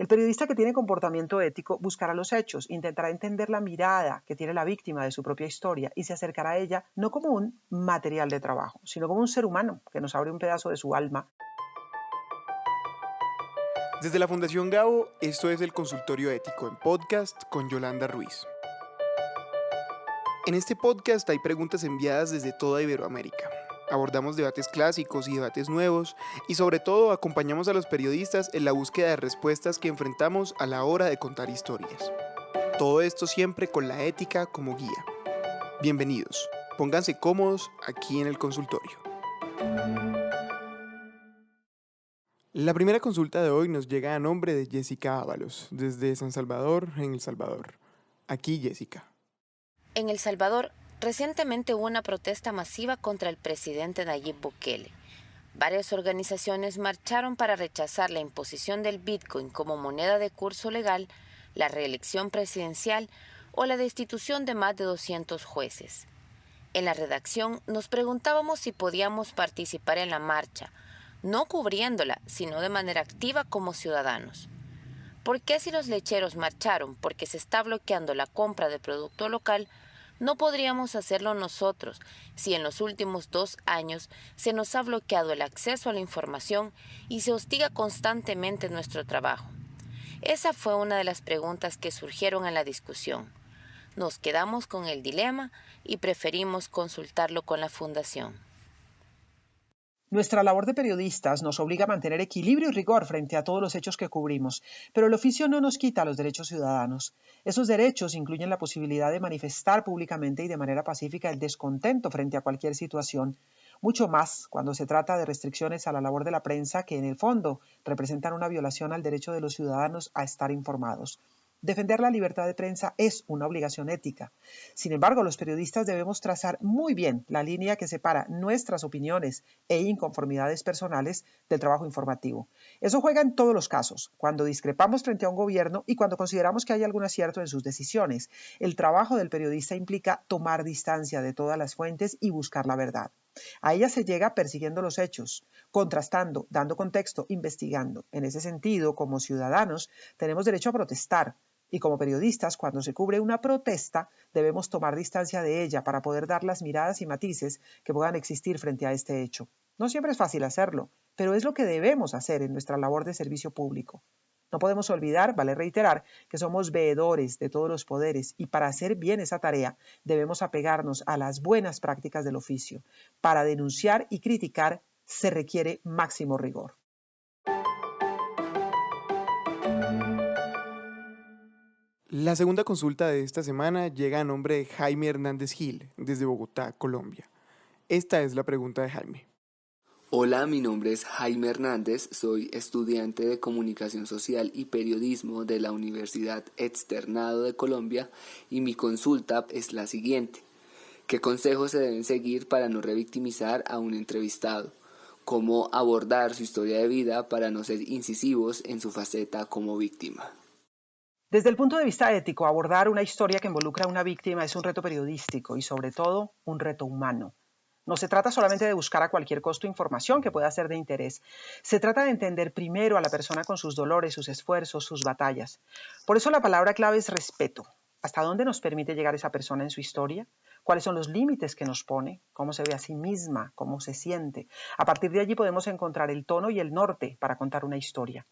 El periodista que tiene comportamiento ético buscará los hechos, intentará entender la mirada que tiene la víctima de su propia historia y se acercará a ella no como un material de trabajo, sino como un ser humano que nos abre un pedazo de su alma. Desde la Fundación Gabo, esto es el Consultorio Ético en podcast con Yolanda Ruiz. En este podcast hay preguntas enviadas desde toda Iberoamérica. Abordamos debates clásicos y debates nuevos y sobre todo acompañamos a los periodistas en la búsqueda de respuestas que enfrentamos a la hora de contar historias. Todo esto siempre con la ética como guía. Bienvenidos, pónganse cómodos aquí en el consultorio. La primera consulta de hoy nos llega a nombre de Jessica Ábalos, desde San Salvador, en El Salvador. Aquí Jessica. En El Salvador, recientemente hubo una protesta masiva contra el presidente Nayib Bukele. Varias organizaciones marcharon para rechazar la imposición del Bitcoin como moneda de curso legal, la reelección presidencial o la destitución de más de 200 jueces. En la redacción nos preguntábamos si podíamos participar en la marcha, no cubriéndola, sino de manera activa como ciudadanos. ¿Por qué si los lecheros marcharon porque se está bloqueando la compra de producto local, no podríamos hacerlo nosotros si en los últimos 2 años se nos ha bloqueado el acceso a la información y se hostiga constantemente nuestro trabajo? Esa fue una de las preguntas que surgieron en la discusión. Nos quedamos con el dilema y preferimos consultarlo con la Fundación. Nuestra labor de periodistas nos obliga a mantener equilibrio y rigor frente a todos los hechos que cubrimos, pero el oficio no nos quita los derechos ciudadanos. Esos derechos incluyen la posibilidad de manifestar públicamente y de manera pacífica el descontento frente a cualquier situación, mucho más cuando se trata de restricciones a la labor de la prensa que en el fondo representan una violación al derecho de los ciudadanos a estar informados. Defender la libertad de prensa es una obligación ética. Sin embargo, los periodistas debemos trazar muy bien la línea que separa nuestras opiniones e inconformidades personales del trabajo informativo. Eso juega en todos los casos, cuando discrepamos frente a un gobierno y cuando consideramos que hay algún acierto en sus decisiones. El trabajo del periodista implica tomar distancia de todas las fuentes y buscar la verdad. A ella se llega persiguiendo los hechos, contrastando, dando contexto, investigando. En ese sentido, como ciudadanos, tenemos derecho a protestar. Y como periodistas, cuando se cubre una protesta, debemos tomar distancia de ella para poder dar las miradas y matices que puedan existir frente a este hecho. No siempre es fácil hacerlo, pero es lo que debemos hacer en nuestra labor de servicio público. No podemos olvidar, vale reiterar, que somos veedores de todos los poderes y para hacer bien esa tarea debemos apegarnos a las buenas prácticas del oficio. Para denunciar y criticar se requiere máximo rigor. La segunda consulta de esta semana llega a nombre de Jaime Hernández Gil, desde Bogotá, Colombia. Esta es la pregunta de Jaime. Hola, mi nombre es Jaime Hernández, soy estudiante de Comunicación Social y Periodismo de la Universidad Externado de Colombia y mi consulta es la siguiente. ¿Qué consejos se deben seguir para no revictimizar a un entrevistado? ¿Cómo abordar su historia de vida para no ser incisivos en su faceta como víctima? Desde el punto de vista ético, abordar una historia que involucra a una víctima es un reto periodístico y, sobre todo, un reto humano. No se trata solamente de buscar a cualquier costo información que pueda ser de interés. Se trata de entender primero a la persona con sus dolores, sus esfuerzos, sus batallas. Por eso la palabra clave es respeto. ¿Hasta dónde nos permite llegar esa persona en su historia? ¿Cuáles son los límites que nos pone? ¿Cómo se ve a sí misma? ¿Cómo se siente? A partir de allí podemos encontrar el tono y el norte para contar una historia.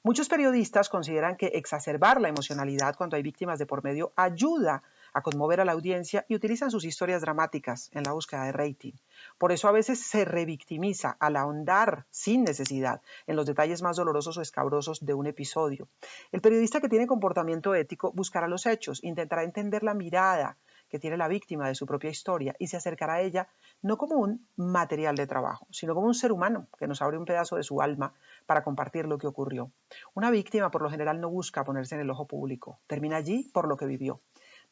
Muchos periodistas consideran que exacerbar la emocionalidad cuando hay víctimas de por medio ayuda a conmover a la audiencia y utilizan sus historias dramáticas en la búsqueda de rating. Por eso a veces se revictimiza al ahondar sin necesidad en los detalles más dolorosos o escabrosos de un episodio. El periodista que tiene comportamiento ético buscará los hechos, intentará entender la mirada que tiene la víctima de su propia historia y se acercará a ella no como un material de trabajo, sino como un ser humano que nos abre un pedazo de su alma para compartir lo que ocurrió. Una víctima por lo general no busca ponerse en el ojo público, termina allí por lo que vivió.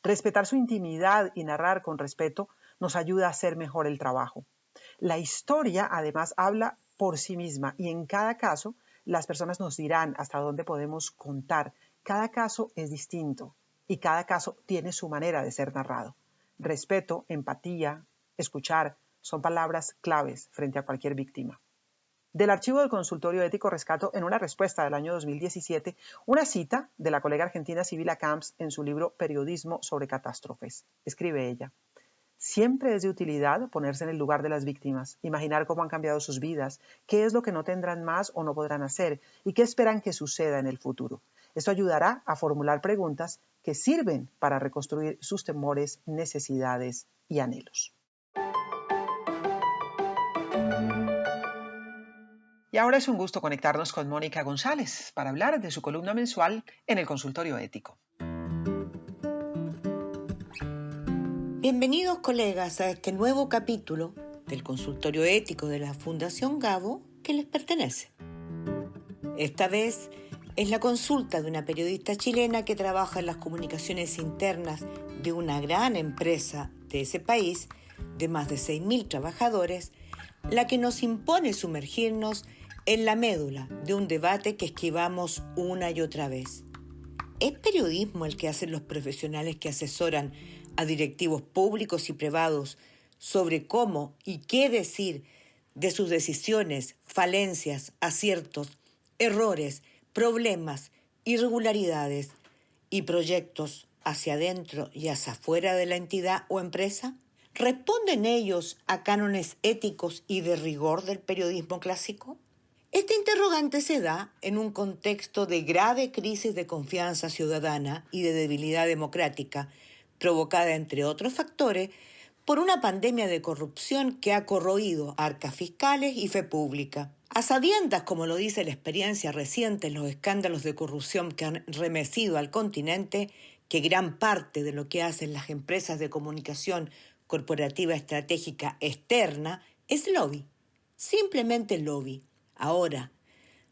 Respetar su intimidad y narrar con respeto nos ayuda a hacer mejor el trabajo. La historia además habla por sí misma y en cada caso las personas nos dirán hasta dónde podemos contar. Cada caso es distinto y cada caso tiene su manera de ser narrado. Respeto, empatía, escuchar son palabras claves frente a cualquier víctima. Del archivo del Consultorio Ético rescato en una respuesta del año 2017 una cita de la colega argentina Sibila Camps en su libro Periodismo sobre catástrofes. Escribe ella: siempre es de utilidad ponerse en el lugar de las víctimas, imaginar cómo han cambiado sus vidas, qué es lo que no tendrán más o no podrán hacer y qué esperan que suceda en el futuro. Esto ayudará a formular preguntas que sirven para reconstruir sus temores, necesidades y anhelos. Y ahora es un gusto conectarnos con Mónica González para hablar de su columna mensual en el Consultorio Ético. Bienvenidos, colegas, a este nuevo capítulo del Consultorio Ético de la Fundación Gabo que les pertenece. Esta vez es la consulta de una periodista chilena que trabaja en las comunicaciones internas de una gran empresa de ese país, de más de 6.000 trabajadores, la que nos impone sumergirnos en la médula de un debate que esquivamos una y otra vez. ¿Es periodismo el que hacen los profesionales que asesoran a directivos públicos y privados sobre cómo y qué decir de sus decisiones, falencias, aciertos, errores, problemas, irregularidades y proyectos hacia adentro y hacia afuera de la entidad o empresa? ¿Responden ellos a cánones éticos y de rigor del periodismo clásico? Este interrogante se da en un contexto de grave crisis de confianza ciudadana y de debilidad democrática, provocada, entre otros factores, por una pandemia de corrupción que ha corroído arcas fiscales y fe pública. A sabiendas, como lo dice la experiencia reciente en los escándalos de corrupción que han remecido al continente, que gran parte de lo que hacen las empresas de comunicación corporativa estratégica externa es lobby, simplemente lobby. Ahora,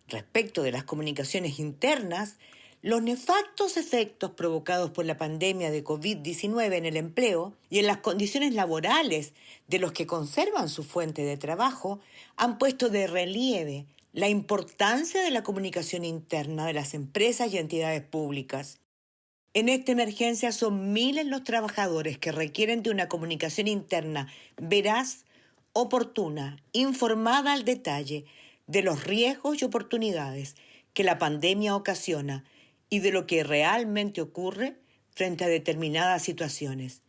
respecto de las comunicaciones internas, los nefastos efectos provocados por la pandemia de COVID-19 en el empleo y en las condiciones laborales de los que conservan su fuente de trabajo han puesto de relieve la importancia de la comunicación interna de las empresas y entidades públicas. En esta emergencia son miles los trabajadores que requieren de una comunicación interna veraz, oportuna, informada al detalle de los riesgos y oportunidades que la pandemia ocasiona y de lo que realmente ocurre frente a determinadas situaciones.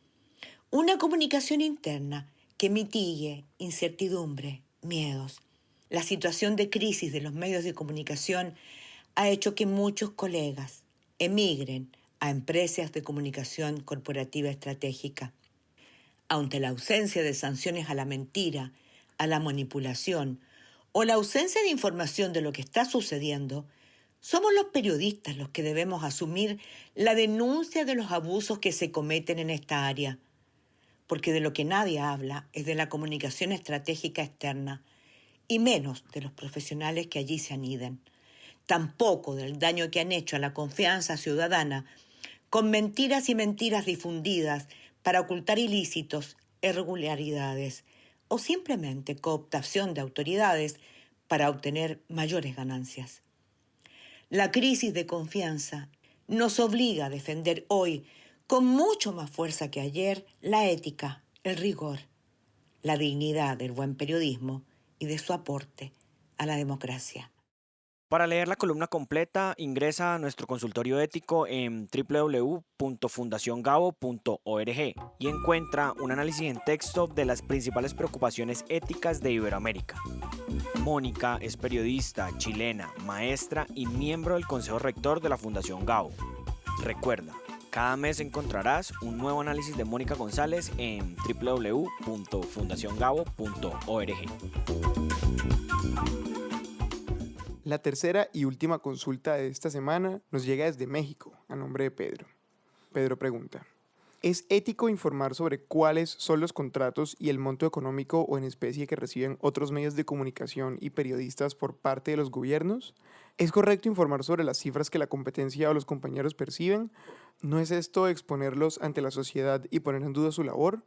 Una comunicación interna que mitigue incertidumbre, miedos. La situación de crisis de los medios de comunicación ha hecho que muchos colegas emigren a empresas de comunicación corporativa estratégica. Ante la ausencia de sanciones a la mentira, a la manipulación o la ausencia de información de lo que está sucediendo, somos los periodistas los que debemos asumir la denuncia de los abusos que se cometen en esta área, porque de lo que nadie habla es de la comunicación estratégica externa, y menos de los profesionales que allí se anidan, tampoco del daño que han hecho a la confianza ciudadana con mentiras y mentiras difundidas para ocultar ilícitos, irregularidades o simplemente cooptación de autoridades para obtener mayores ganancias. La crisis de confianza nos obliga a defender hoy, con mucho más fuerza que ayer, la ética, el rigor, la dignidad del buen periodismo y de su aporte a la democracia. Para leer la columna completa, ingresa a nuestro consultorio ético en www.fundaciongabo.org y encuentra un análisis en texto de las principales preocupaciones éticas de Iberoamérica. Mónica es periodista, chilena, maestra y miembro del Consejo Rector de la Fundación Gabo. Recuerda, cada mes encontrarás un nuevo análisis de Mónica González en www.fundaciongabo.org. La tercera y última consulta de esta semana nos llega desde México, a nombre de Pedro. Pedro pregunta: ¿es ético informar sobre cuáles son los contratos y el monto económico o en especie que reciben otros medios de comunicación y periodistas por parte de los gobiernos? ¿Es correcto informar sobre las cifras que la competencia o los compañeros perciben? ¿No es esto exponerlos ante la sociedad y poner en duda su labor?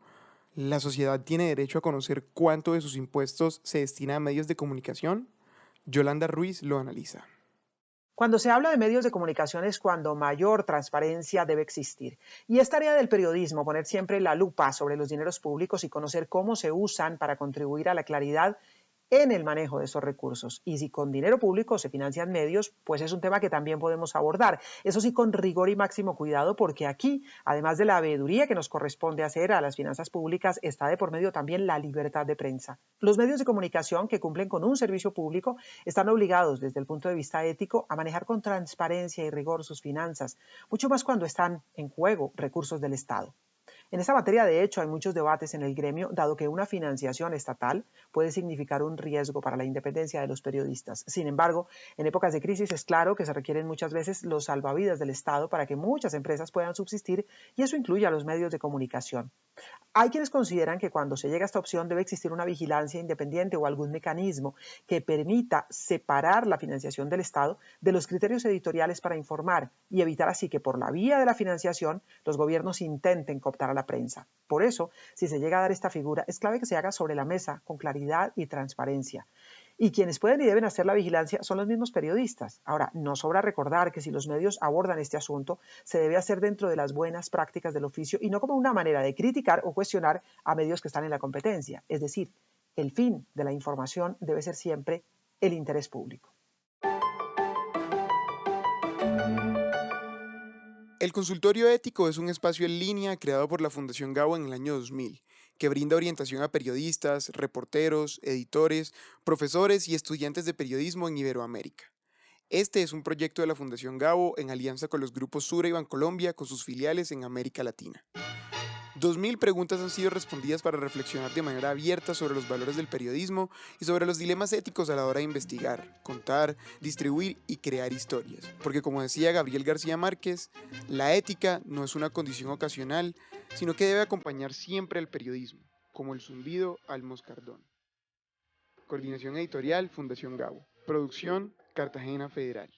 ¿La sociedad tiene derecho a conocer cuánto de sus impuestos se destina a medios de comunicación? Yolanda Ruiz lo analiza. Cuando se habla de medios de comunicación es cuando mayor transparencia debe existir. Y es tarea del periodismo poner siempre la lupa sobre los dineros públicos y conocer cómo se usan para contribuir a la claridad en el manejo de esos recursos. Y si con dinero público se financian medios, pues es un tema que también podemos abordar. Eso sí, con rigor y máximo cuidado, porque aquí, además de la veeduría que nos corresponde hacer a las finanzas públicas, está de por medio también la libertad de prensa. Los medios de comunicación que cumplen con un servicio público están obligados, desde el punto de vista ético, a manejar con transparencia y rigor sus finanzas, mucho más cuando están en juego recursos del Estado. En esta materia, de hecho, hay muchos debates en el gremio, dado que una financiación estatal puede significar un riesgo para la independencia de los periodistas. Sin embargo, en épocas de crisis es claro que se requieren muchas veces los salvavidas del Estado para que muchas empresas puedan subsistir, y eso incluye a los medios de comunicación. Hay quienes consideran que cuando se llega a esta opción debe existir una vigilancia independiente o algún mecanismo que permita separar la financiación del Estado de los criterios editoriales para informar y evitar así que por la vía de la financiación los gobiernos intenten cooptar a la prensa. Por eso, si se llega a dar esta figura, es clave que se haga sobre la mesa con claridad y transparencia. Y quienes pueden y deben hacer la vigilancia son los mismos periodistas. Ahora, no sobra recordar que si los medios abordan este asunto, se debe hacer dentro de las buenas prácticas del oficio y no como una manera de criticar o cuestionar a medios que están en la competencia. Es decir, el fin de la información debe ser siempre el interés público. El Consultorio Ético es un espacio en línea creado por la Fundación Gabo en el año 2000, que brinda orientación a periodistas, reporteros, editores, profesores y estudiantes de periodismo en Iberoamérica. Este es un proyecto de la Fundación Gabo en alianza con los grupos Sura y Bancolombia con sus filiales en América Latina. 2000 preguntas han sido respondidas para reflexionar de manera abierta sobre los valores del periodismo y sobre los dilemas éticos a la hora de investigar, contar, distribuir y crear historias. Porque como decía Gabriel García Márquez, la ética no es una condición ocasional, sino que debe acompañar siempre al periodismo, como el zumbido al moscardón. Coordinación editorial, Fundación Gabo. Producción, Cartagena Federal.